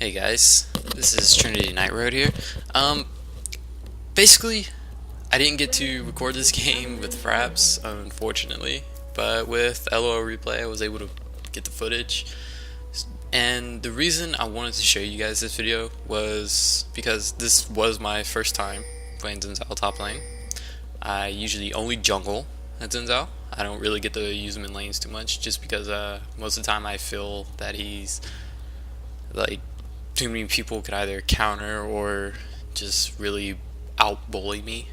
Hey guys, this is Trinity Night Road here. Basically, I didn't get to record this game with Fraps, unfortunately, but with LOL Replay I was able to get the footage. And the reason I wanted to show you guys this video was because this was my first time playing Xin Zhao top lane. I usually only jungle at Xin Zhao. I don't really get to use him in lanes too much, just because most of the time I feel that he's like too many people could either counter or just really out bully me.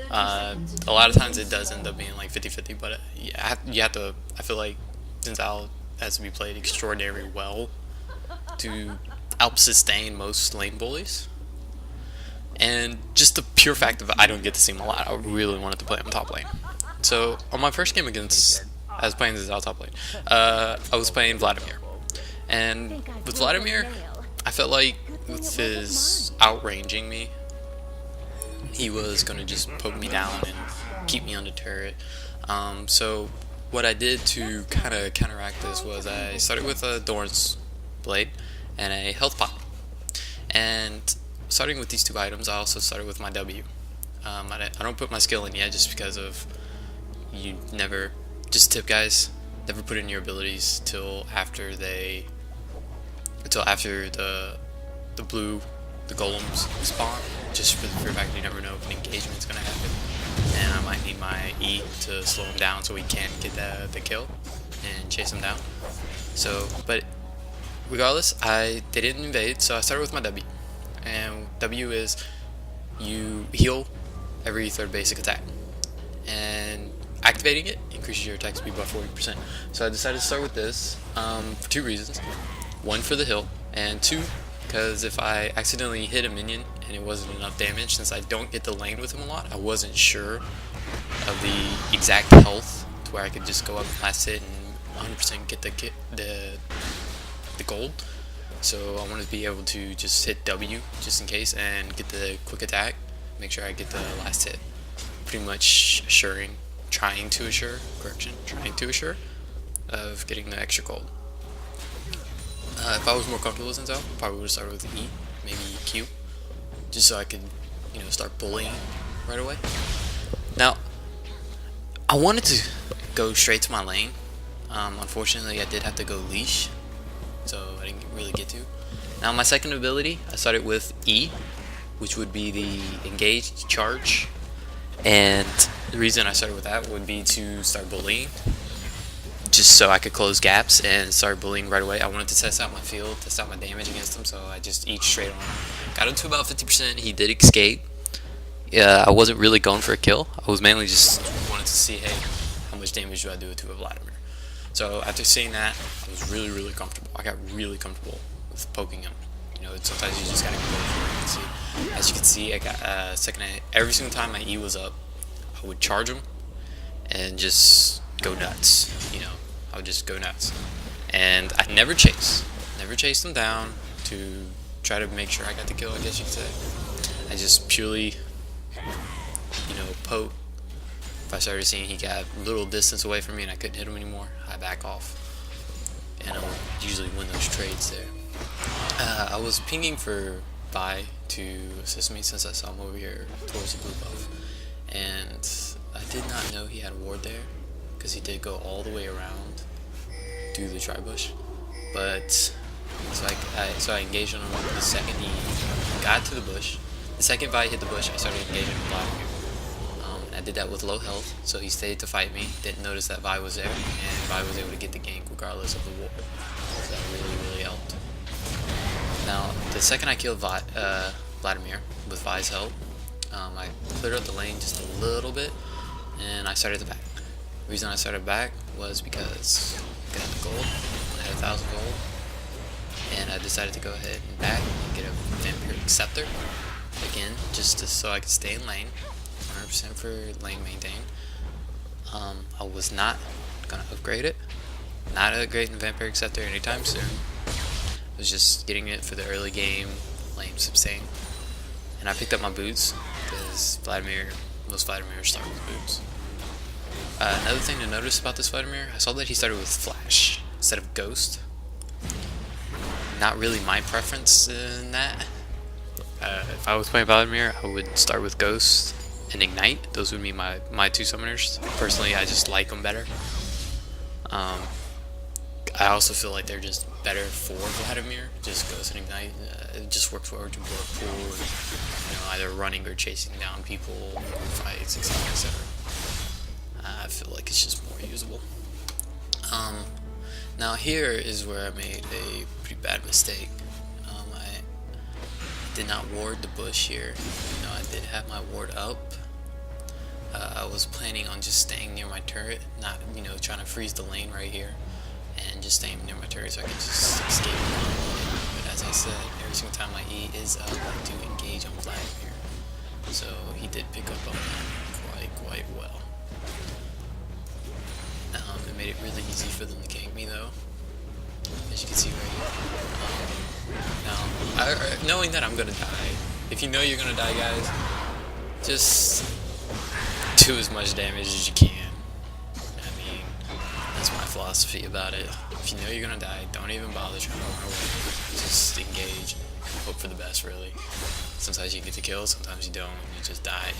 A lot of times it does end up being like 50-50, but you have to. I feel like Xin Zhao has to be played extraordinarily well to out sustain most lane bullies. And just the pure fact of I don't get to see him a lot, I really wanted to play him top lane. So on my first game against, I was playing Xin Zhao top lane. I was playing Vladimir, and with Vladimir, I felt like with his outranging me, he was going to just poke me down and keep me on the turret. So what I did to kind of counteract this was I started with a Doran's Blade and a health pot. And starting with these two items, I also started with my W. I don't put my skill in yet just because of just tip guys, never put in your abilities till after the golems spawn, just for the fact that you never know if an engagement's gonna happen, and I might need my E to slow him down so he can't get the kill and chase him down. So, but regardless, they didn't invade, so I started with my W, and W is you heal every third basic attack, and activating it increases your attack speed by 40%. So I decided to start with this for two reasons. One, for the heal, and two, because if I accidentally hit a minion and it wasn't enough damage, since I don't get to lane with him a lot, I wasn't sure of the exact health to where I could just go up last hit and 100% get the gold. So I wanted to be able to just hit W just in case and get the quick attack, make sure I get the last hit, pretty much trying to assure of getting the extra gold. If I was more comfortable with Xin Zhao, probably would have started with E, maybe Q, just so I could, start bullying right away. Now, I wanted to go straight to my lane. Unfortunately, I did have to go leash, so I didn't really get to. Now, my second ability, I started with E, which would be the engaged charge, and the reason I started with that would be to start bullying, just so I could close gaps and start bullying right away. I wanted to test out my field, test out my damage against him, so I just eat straight on him. Got him to about 50%, he did escape. Yeah, I wasn't really going for a kill. I was mainly just wanted to see, hey, how much damage do I do to a Vladimir? So after seeing that, I was really, really comfortable. I got really comfortable with poking him. Sometimes you just gotta go for it. As you can see, I got second hit. Every single time my E was up, I would charge him and just go nuts. I would just go nuts, and I never chased him down to try to make sure I got the kill, I guess you could say. I just purely, poke. If I started seeing he got a little distance away from me and I couldn't hit him anymore, I back off, and I would usually win those trades there. I was pinging for Vi to assist me since I saw him over here towards the blue buff, and I did not know he had a ward there, because he did go all the way around to the tri-bush. But so I engaged on him the second he got to the bush. The second Vi hit the bush, I started engaging with Vladimir. I did that with low health, so he stayed to fight me, didn't notice that Vi was there, and Vi was able to get the gank regardless of the ward. So that really, really helped. Now, the second I killed Vladimir with Vi's help, I cleared up the lane just a little bit, and I started the back. The reason I started back was because I got the gold. I had 1,000 gold, and I decided to go ahead and back and get a vampiric scepter again, just so I could stay in lane, 100% for lane maintain. I was not gonna upgrade it, not upgrading the vampiric scepter anytime soon. I was just getting it for the early game lane sustain, and I picked up my boots because most Vladimir start with boots. Another thing to notice about this Vladimir, I saw that he started with Flash instead of Ghost. not really my preference in that. If I was playing Vladimir, I would start with Ghost and Ignite. Those would be my two summoners. Personally, I just like them better. I also feel like they're just better for Vladimir. Just Ghost and Ignite. It just works well to blood pool and, either running or chasing down people, fights, etc., etc. I feel like it's just more usable. Now here is where I made a pretty bad mistake. I did not ward the bush here. I did have my ward up. I was planning on just staying near my turret, not trying to freeze the lane right here, and just staying near my turret so I could just escape. But as I said, every single time my E is up, I do engage on Vladimir. So he did pick up on that quite well. It made it really easy for them to gank me though, as you can see right here. Now, knowing that I'm gonna die, if you know you're gonna die, guys, just do as much damage as you can. I mean, that's my philosophy about it. If you know you're gonna die, don't even bother trying to run away. Just engage and hope for the best, really. Sometimes you get the kill, sometimes you don't, and you just die.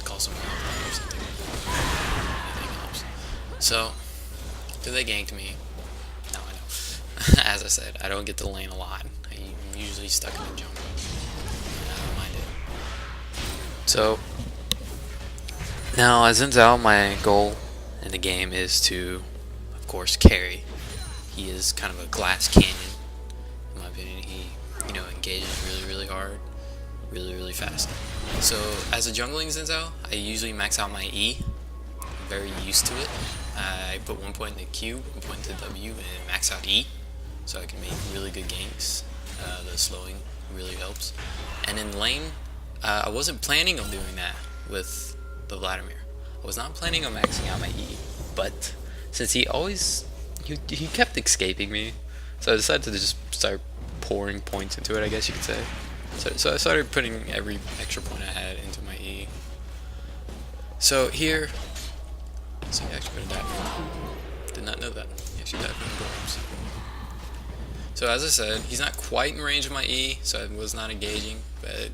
Call someone out or something. Anything helps. So, they ganked me. Now I know. As I said, I don't get to the lane a lot. I'm usually stuck in the jungle. And I don't mind it. So, now as Xin Zhao, my goal in the game is to, of course, carry. He is kind of a glass cannon, in my opinion. He, engages really hard, really fast. So, as a jungling Xin Zhao, I usually max out my E. I'm very used to it. I put 1 point in the Q, 1 point in the W, and max out E, so I can make really good ganks. The slowing really helps. And in lane, I wasn't planning on doing that with the Vladimir. I was not planning on maxing out my E, but since he kept escaping me, so I decided to just start pouring points into it, I guess you could say. So I started putting every extra point I had into my E. So here, so he actually gonna die. Did not know that. He actually died from the bombs. So as I said, he's not quite in range of my E, so I was not engaging, but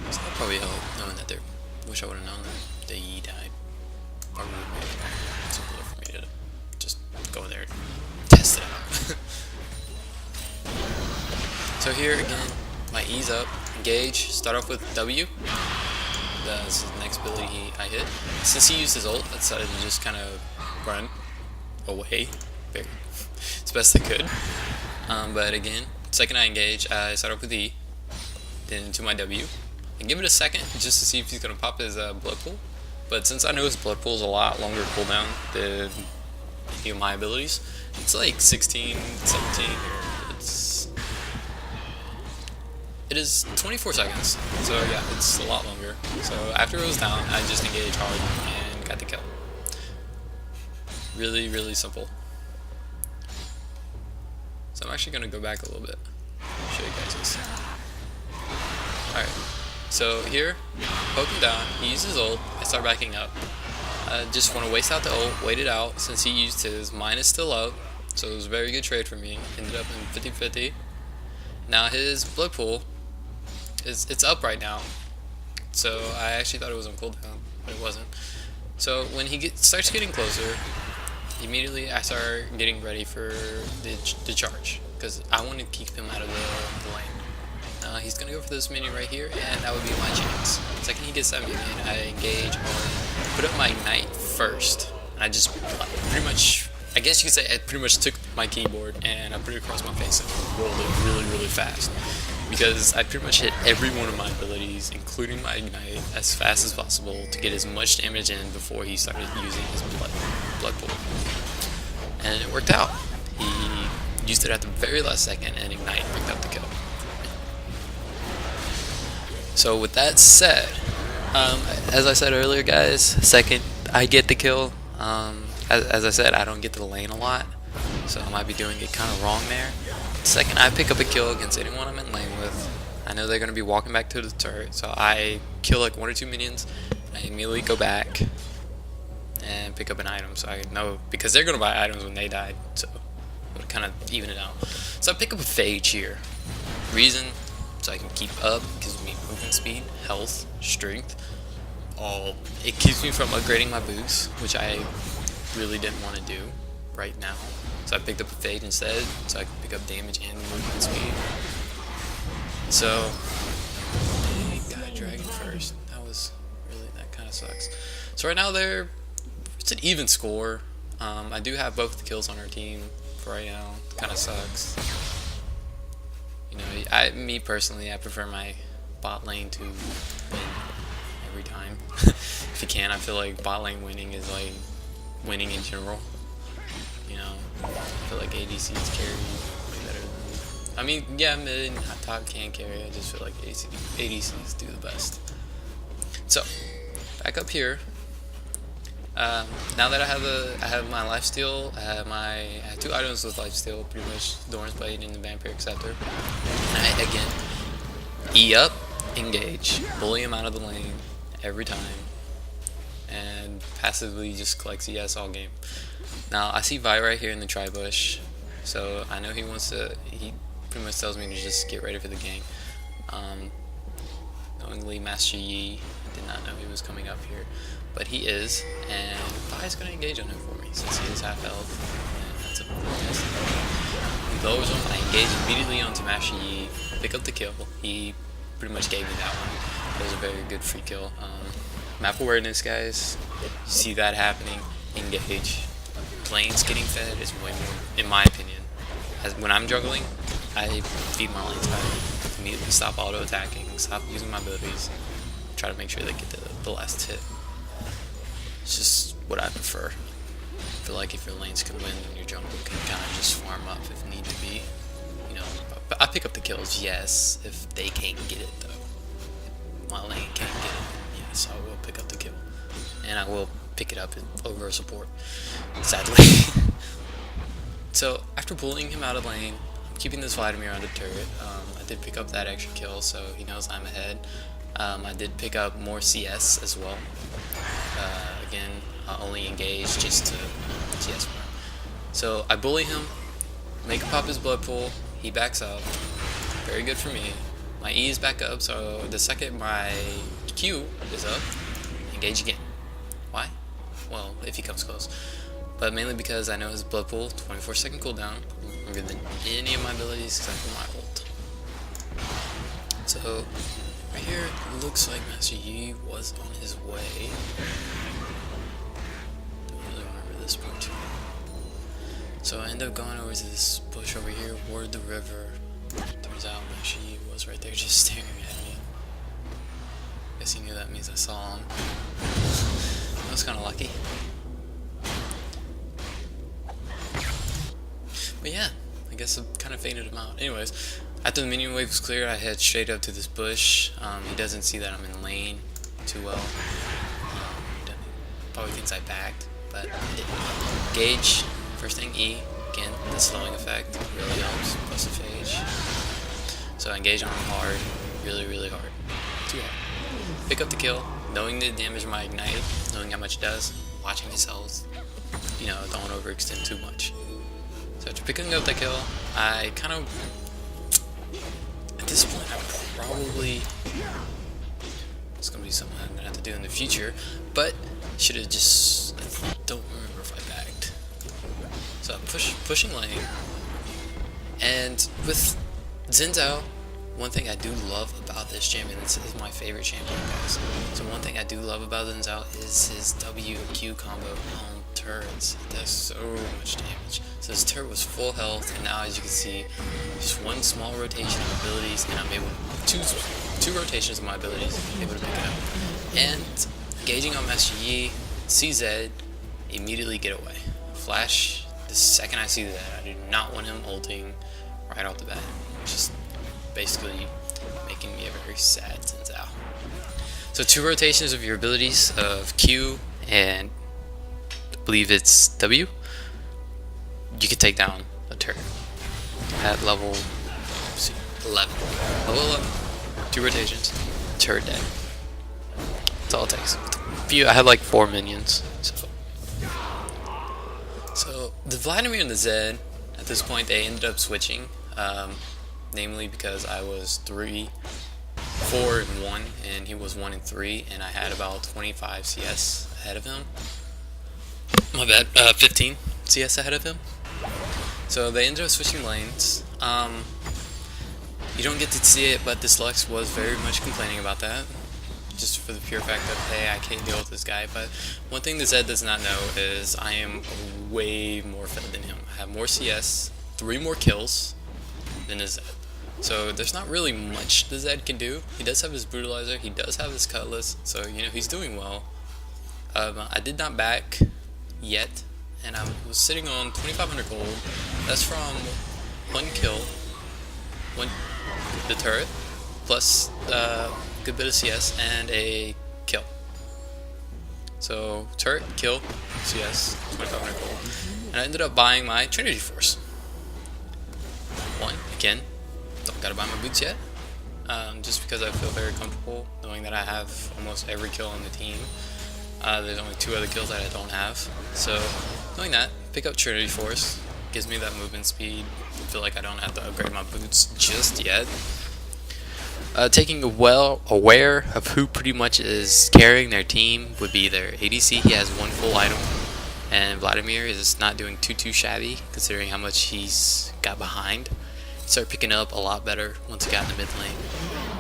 so that probably helped, knowing that wish I would have known that the E died. Or would have made it simpler for me to just go in there and test it out. So here again, my E's up, engage, start off with W. That's the next ability I hit. Since he used his ult, I decided to just kind of run away as best I could. But again, second I engage, I start off with E, then into my W, and give it a second just to see if he's going to pop his blood pool. But since I know his blood pool is a lot longer cooldown than any of my abilities, it's like 16, 17, it is 24 seconds, so yeah, it's a lot longer. So after it was down, I just engaged hard and got the kill. Really simple. So I'm actually going to go back a little bit, show you guys this. Alright, so here, poke him down, he uses ult, I start backing up. I just want to waste out the ult, wait it out, since he used his, mine is still up, so it was a very good trade for me. Ended up in 50-50. Now his blood pool, it's up right now, so I actually thought it was on cooldown, but it wasn't. So when he starts getting closer, immediately I start getting ready for the charge, because I want to keep him out of the lane. He's going to go for this minion right here, and that would be my chance. The second he gets that minion, I engage or put up my Ignite first, and I just pretty much, I guess you could say I pretty much took my keyboard and I put it across my face and rolled it really fast. Because I pretty much hit every one of my abilities, including my Ignite, as fast as possible to get as much damage in before he started using his blood pool. And it worked out. He used it at the very last second, and Ignite picked up the kill. So with that said, as I said earlier, guys, second I get the kill. As I said, I don't get to the lane a lot, so I might be doing it kind of wrong there. Second I pick up a kill against anyone I'm in lane with, I know they're gonna be walking back to the turret, so I kill like 1 or 2 minions. I immediately go back and pick up an item, so I know, because they're gonna buy items when they die, so it would kind of even it out. So I pick up a phage here. Reason, so I can keep up, gives me movement speed, health, strength. It keeps me from upgrading my boots, which I really didn't want to do right now. So I picked up a phage instead, so I can pick up damage and movement speed. So, got a dragon first. That kind of sucks. So right now it's an even score. I do have both the kills on our team for right now. Kind of sucks. You know, me personally, I prefer my bot lane to win every time. If you can, I feel like bot lane winning is like winning in general. You know, I feel like ADCs carry way better than. I mean, yeah, mid and top can carry. I just feel like ADCs do the best. So, back up here. Now that I have my lifesteal, I have 2 items with lifesteal, pretty much Doran's Blade and the Vampire Acceptor. And I again E up, engage, bully him out of the lane every time, and passively just collect CS all game. Now I see Vi right here in the tri-bush, so I know he pretty much tells me to just get ready for the game. Knowingly Master Yi, I did not know he was coming up here, but he is, and Vi's going to engage on him for me since he is half health, and that's a fantastic. He lowers him, I engage immediately onto Master Yi, pick up the kill. He pretty much gave me that one. It was a very good free kill. Map awareness, guys, you see that happening, engage. Lanes getting fed is way more, in my opinion. When I'm juggling, I feed my lanes back. Immediately stop auto attacking, stop using my abilities, try to make sure they get the last hit. It's just what I prefer. I feel like if your lanes can win, then your jungle can kind of just farm up if need to be. You know, but I pick up the kills, yes, if they can't get it though. If my lane can't get it, then yes, I will pick up the kill. And I will pick it up over a support, sadly. So after bullying him out of lane, I'm keeping this Vladimir on the turret. I did pick up that extra kill, so he knows I'm ahead. I did pick up more CS as well. Again, I only engage just to CS more. So I bully him, make him pop his blood pool, he backs up. Very good for me. My E is back up, so the second my Q is up, engage again. Why? Well, if he comes close. But mainly because I know his blood pool, 24-second cooldown, longer than any of my abilities except for my ult. So, right here, it looks like Master Yi was on his way. Don't really remember this part too. So I end up going over to this bush over here, ward the river. Turns out Master Yi was right there just staring at me. Guess he knew that means I saw him. I was kind of lucky. But yeah, I guess I kind of fainted him out. Anyways, after the minion wave was clear, I head straight up to this bush. He doesn't see that I'm in lane too well. Probably thinks I backed, but I didn't. Gauge, first thing E, again, the slowing effect really helps, plus a phage. So I engage on him hard, really hard. Too hard. Pick up the kill, knowing the damage of my ignite, knowing how much it does, watching his health, you know, don't overextend too much. So after picking up the kill, I kind of, at this point, I probably, it's going to be something I'm going to have to do in the future, but should have just, I don't remember if I backed. So I'm pushing lane, and with Xin Zhao, one thing I do love about this champion, this is my favorite champion, guys. So one thing I do love about Xin Zhao is his W and Q combo on turrets. It does so much damage. So his turret was full health, and now as you can see, just one small rotation of abilities, and I'm able two rotations of my abilities, able to pick it up. And engaging on Master Yi, CZ, immediately get away. Flash, the second I see that, I do not want him ulting right off the bat. Just basically making me a very sad Xin Zhao. So 2 rotations of your abilities of Q and I believe it's W, you can take down a turret at level 11. Level 11, 2 rotations, turret dead. That's all it takes. I had like 4 minions, so the Vladimir and the Zed, at this point, they ended up switching, namely because I was 3, 4, and 1, and he was 1 and 3, and I had about 25 CS ahead of him. My bad, 15 CS ahead of him. So they ended up switching lanes. You don't get to see it, but this Lux was very much complaining about that, just for the pure fact that, hey, I can't deal with this guy. But one thing the Zed does not know is I am way more fed than him. I have more CS, 3 more kills than the Zed. So there's not really much the Zed can do. He does have his Brutalizer, he does have his Cutlass, so you know he's doing well. I did not back yet, and I was sitting on 2,500 gold. That's from 1 kill, the turret, plus a good bit of CS and a kill. So turret, kill, CS, 2,500 gold, and I ended up buying my Trinity Force. 1 again. Don't gotta buy my boots yet, just because I feel very comfortable knowing that I have almost every kill on the team. There's only 2 other kills that I don't have, so knowing that, pick up Trinity Force, gives me that movement speed. I feel like I don't have to upgrade my boots just yet. Taking well aware of who pretty much is carrying their team would be their ADC. He has 1 full item, and Vladimir is not doing too shabby considering how much he's got behind. Started picking up a lot better once he got in the mid lane.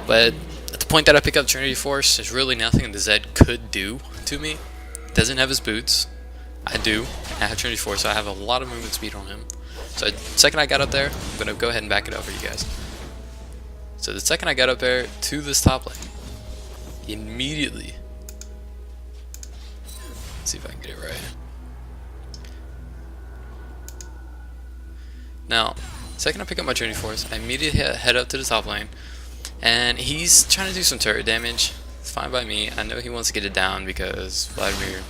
But at the point that I pick up Trinity Force, there's really nothing the Zed could do to me. Doesn't have his boots. I do. I have Trinity Force, so I have a lot of movement speed on him. So the second I got up there, I'm going to go ahead and back it up for you guys. So the second I got up there to this top lane, immediately, let's see if I can get it right. Now, second I pick up my Trinity Force, I immediately head up to the top lane, and he's trying to do some turret damage. It's fine by me. I know he wants to get it down because Vladimir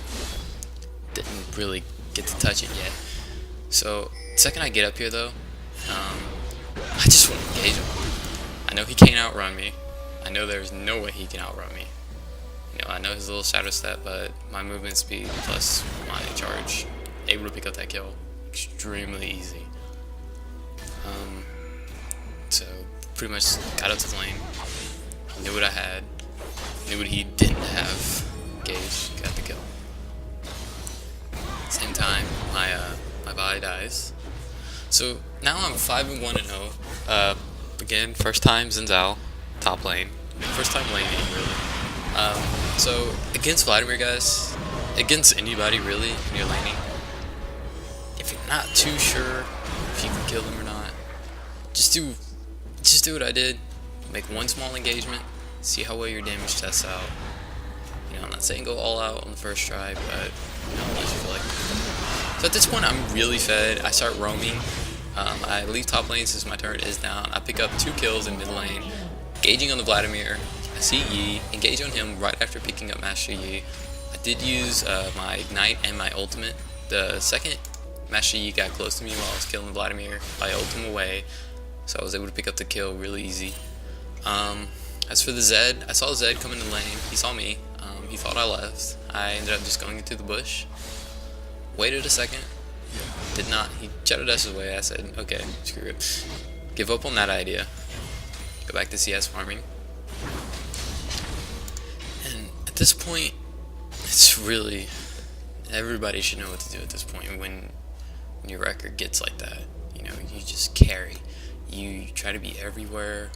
didn't really get to touch it yet. So, the second I get up here though, I just want to engage him. I know he can't outrun me. I know there's no way he can outrun me. You know, I know his little shadow step, but my movement speed plus my charge, able to pick up that kill, extremely easy. So pretty much got up to the lane, knew what I had, knew what he didn't have, engaged, got the kill. Same time, my body dies. So now I'm 5-1-0. Again, first time Xin Zhao, top lane, first time laning really. So against Vladimir, guys, against anybody really when you're laning, if you're not too sure if you can kill them or not, just do what I did. Make 1 small engagement, see how well your damage tests out. You know, I'm not saying go all out on the first try, but you know, unless you feel like. So at this point, I'm really fed. I start roaming. I leave top lane since my turret is down. I pick up 2 kills in mid lane, engaging on the Vladimir. I see Yi, engage on him right after picking up Master Yi. I did use my Ignite and my ultimate. The second Master Yi got close to me while I was killing the Vladimir, I ult him away, so I was able to pick up the kill really easy. As for the Zed, I saw Zed come in the lane. He saw me. He thought I left. I ended up just going into the bush. Waited a second. Did not. He shadowed us away. I said, okay, screw it. Give up on that idea. Go back to CS farming. And at this point, it's really, everybody should know what to do at this point when your record gets like that. You know, you just carry. You try to be everywhere.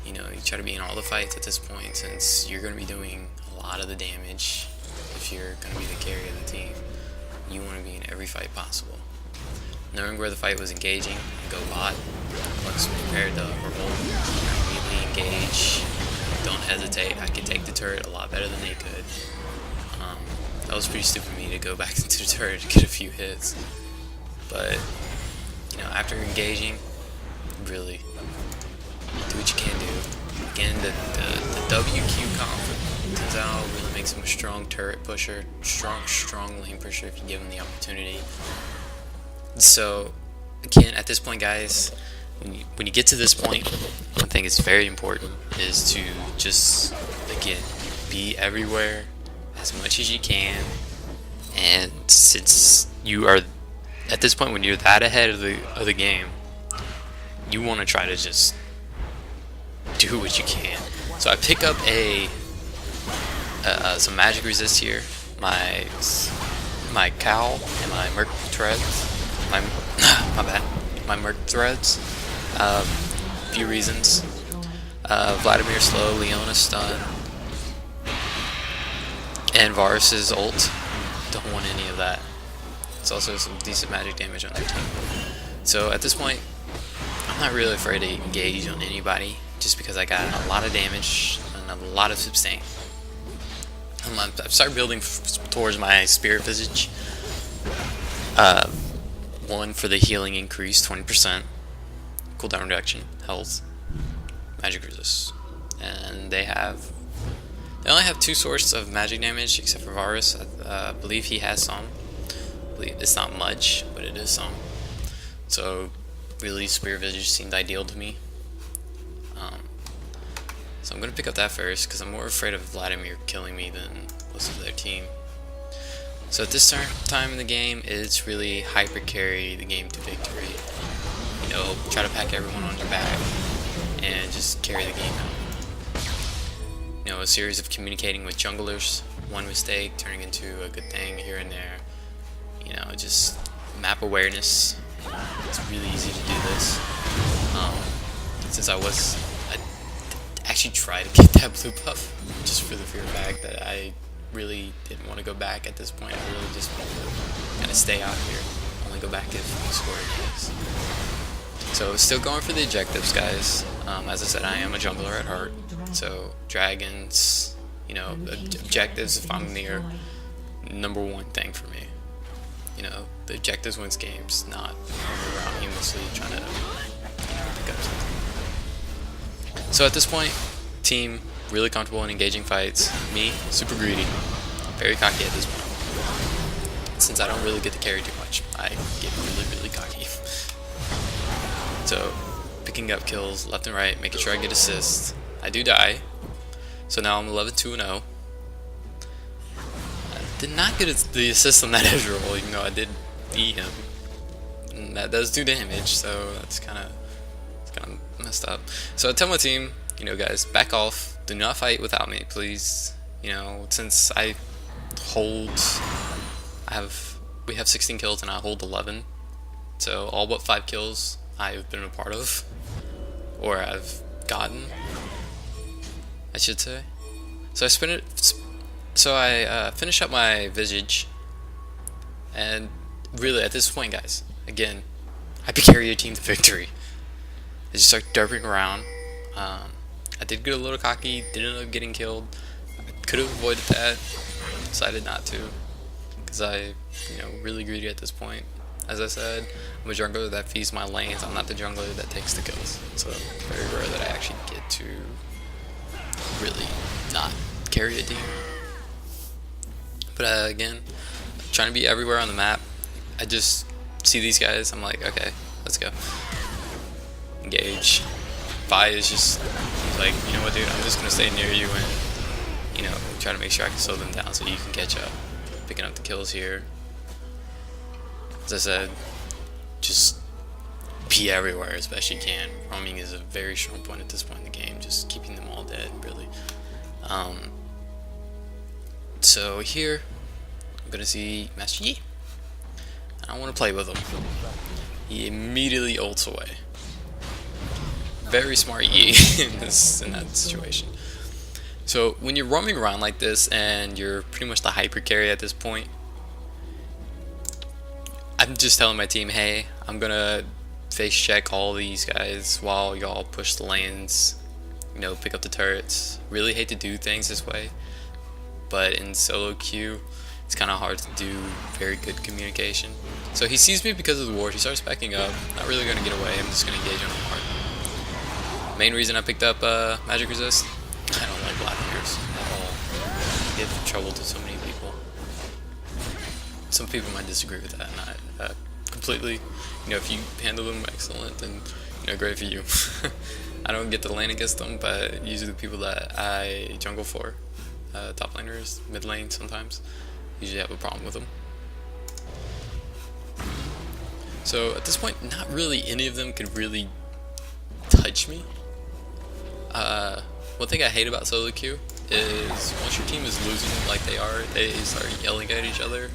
You know, you try to be in all the fights at this point, since you're going to be doing a lot of the damage if you're going to be the carry of the team. You want to be in every fight possible. Knowing where the fight was engaging, go bot. Lux prepared to revolt, immediately engage. Don't hesitate. I could take the turret a lot better than they could. That was pretty stupid of me to go back into the turret to get a few hits. But, you know, after engaging, really, do what you can do. Again, the WQ comp for Xin Zhao really makes him a strong turret pusher, strong lane pusher if you give him the opportunity. So, again, at this point, guys, when you get to this point, one thing is very important is to just, again, be everywhere as much as you can. And since you are at this point, when you're that ahead of the game, you want to try to just do what you can. So I pick up some magic resist here, my cowl and my merc threads, my merc threads. Few reasons. Vladimir slow, Leona stun, and Varus's ult. Don't want any of that. It's also some decent magic damage on their team. So at this point, I'm not really afraid to engage on anybody, just because I got a lot of damage and a lot of sustain. I've started building towards my Spirit Visage. One for the healing increase, 20%, cooldown reduction, health, magic resist, and they only have 2 sources of magic damage except for Varus. I believe he has some. I believe it's not much, but it is some. So really, Spirit Visage seemed ideal to me. So I'm gonna pick up that first because I'm more afraid of Vladimir killing me than most of their team. So at this time in the game, it's really hyper carry the game to victory. You know, try to pack everyone on your back and just carry the game out. You know, a series of communicating with junglers, one mistake turning into a good thing here and there. You know, just map awareness. It's really easy to do this. Since I actually tried to get that blue buff, just for the fear fact that I really didn't want to go back at this point. I really just want to kind of stay out here. Only go back if we score games. So still going for the objectives, guys. As I said, I am a jungler at heart. So dragons, you know, objectives, if I'm near, #1 thing for me. You know, the objectives wins games, not running around aimlessly trying to pick up something. So at this point, team really comfortable in engaging fights. Me, super greedy, very cocky at this point. Since I don't really get to carry too much, I get really cocky. So picking up kills left and right, making sure I get assists. I do die, so now I'm 11-2-0. I did not get the assist on that edge roll, even though I did beat him. And that does do damage, so that's kind of messed up. So I tell my team, you know, guys, back off. Do not fight without me, please. You know, since we have 16 kills and I hold 11. So all but 5 kills I've been a part of, or I've gotten, I should say. So I finish up my Visage, and really at this point, guys, again, I could carry your team to victory. I just start derping around. I did get a little cocky, didn't end up getting killed. I could have avoided that, decided not to, because really greedy at this point. As I said, I'm a jungler that feeds my lanes. I'm not the jungler that takes the kills. So very rare that I actually get to really not carry a team. But again, trying to be everywhere on the map. I just see these guys, I'm like, okay, let's go. Engage. Vi is just like, you know what, dude, I'm just gonna stay near you and, you know, try to make sure I can slow them down so you can catch up. Picking up the kills here. As I said, just be everywhere as best you can. Roaming is a very strong point at this point in the game, just keeping them all dead, really. So here, I'm gonna see Master Yi. I want to play with him. He immediately ults away. Very smart Yi in that situation. So when you're roaming around like this and you're pretty much the hyper carry at this point, I'm just telling my team, hey, I'm gonna face check all these guys while y'all push the lanes, you know, pick up the turrets. Really hate to do things this way, but in solo queue, it's kind of hard to do very good communication. So he sees me because of the ward. He starts backing up. Not really gonna get away. I'm just gonna engage on him hard. Main reason I picked up magic resist. I don't like Vladimir's at all. Give trouble to so many people. Some people might disagree with that, and I completely, you know, if you handle them excellent, then, great for you. I don't get to lane against them, but usually the people that I jungle for, top laners, mid lane sometimes, usually have a problem with them. So at this point, not really any of them could really touch me. One thing I hate about solo queue is once your team is losing like they are, they start yelling at each other,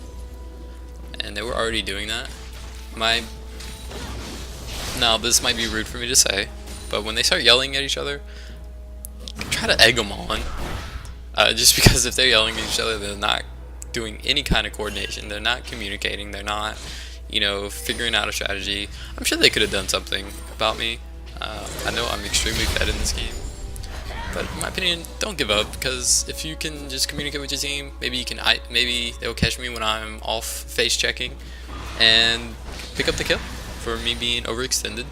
and they were already doing that. Now this might be rude for me to say, but when they start yelling at each other, try to egg them on. Just because if they're yelling at each other, they're not doing any kind of coordination, they're not communicating, they're not, figuring out a strategy. I'm sure they could have done something about me. I know I'm extremely fed in this game, but in my opinion, don't give up, because if you can just communicate with your team, maybe they'll catch me when I'm off face checking and pick up the kill for me being overextended,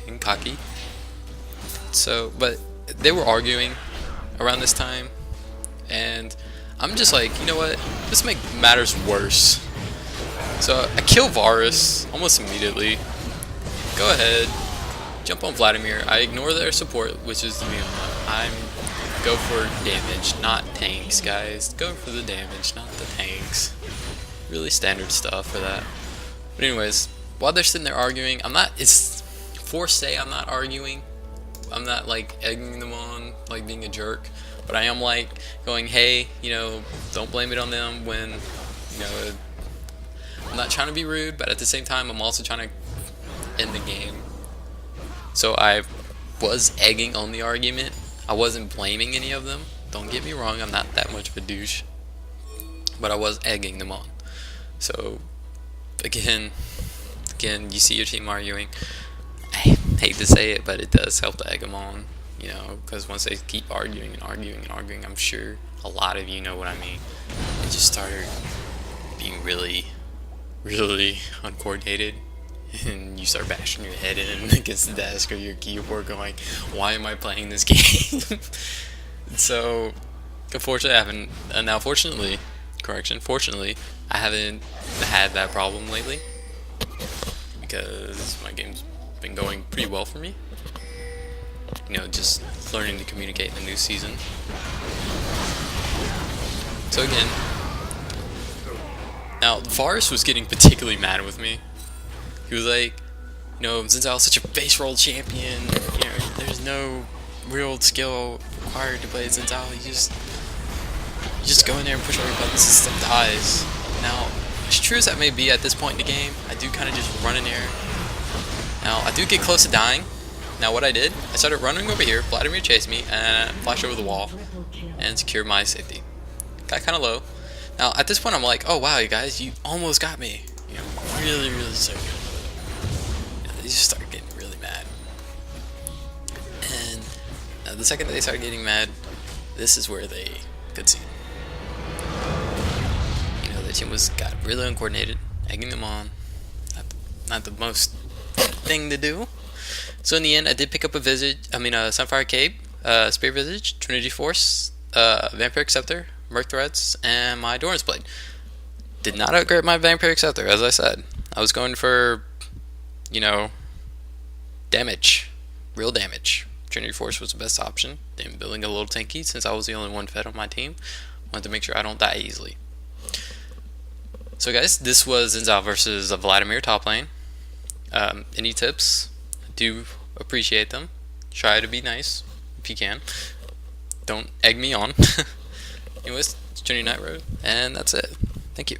being cocky. So, but they were arguing around this time, and I'm just like, you know what? Let's make matters worse. So I kill Varus almost immediately. Go ahead, jump on Vladimir. I ignore their support, which is the Leona. Go for damage, not tanks, guys. Go for the damage, not the tanks. Really standard stuff for that. But anyways, while they're sitting there arguing, it's for say I'm not arguing. I'm not like egging them on, like being a jerk. But I am like going, hey, don't blame it on them when, I'm not trying to be rude, but at the same time, I'm also trying to end the game. So I was egging on the argument. I wasn't blaming any of them. Don't get me wrong, I'm not that much of a douche. But I was egging them on. So, again, you see your team arguing. I hate to say it, but it does help to egg them on. Because once they keep arguing and arguing and arguing, I'm sure a lot of you know what I mean. They just started being really, really uncoordinated, and you start bashing your head in against the desk or your keyboard going, why am I playing this game? So, unfortunately, fortunately, I haven't had that problem lately, because my game's been going pretty well for me. Just learning to communicate in the new season. So again, now Varus was getting particularly mad with me. He was like, Xin Zhao is such a base roll champion. There's no real skill required to play Xin Zhao. You just go in there and push all your buttons and stuff dies. Now, as true as that may be at this point in the game, I do kind of just run in there. Now, I do get close to dying. Now what I did, I started running over here, Vladimir chased me, and flashed over the wall, and secured my safety. Got kind of low. Now at this point I'm like, oh wow, you guys, you almost got me. Really, really so good. They just started getting really mad. And the second that they started getting mad, this is where they could see. The team got really uncoordinated, egging them on. Not the most thing to do. So in the end, I did pick up a Sunfire Cape, Spear Visage, Trinity Force, Vampiric Scepter, Merc Threads, and my Doran's Blade. Did not upgrade my Vampiric Scepter, as I said. I was going for, damage, real damage. Trinity Force was the best option. Then building a little tanky, since I was the only one fed on my team. Wanted to make sure I don't die easily. So guys, this was Xin Zhao versus Vladimir top lane. Any tips? Do appreciate them. Try to be nice if you can. Don't egg me on. Anyways, it's Trinity Night Road, and that's it. Thank you.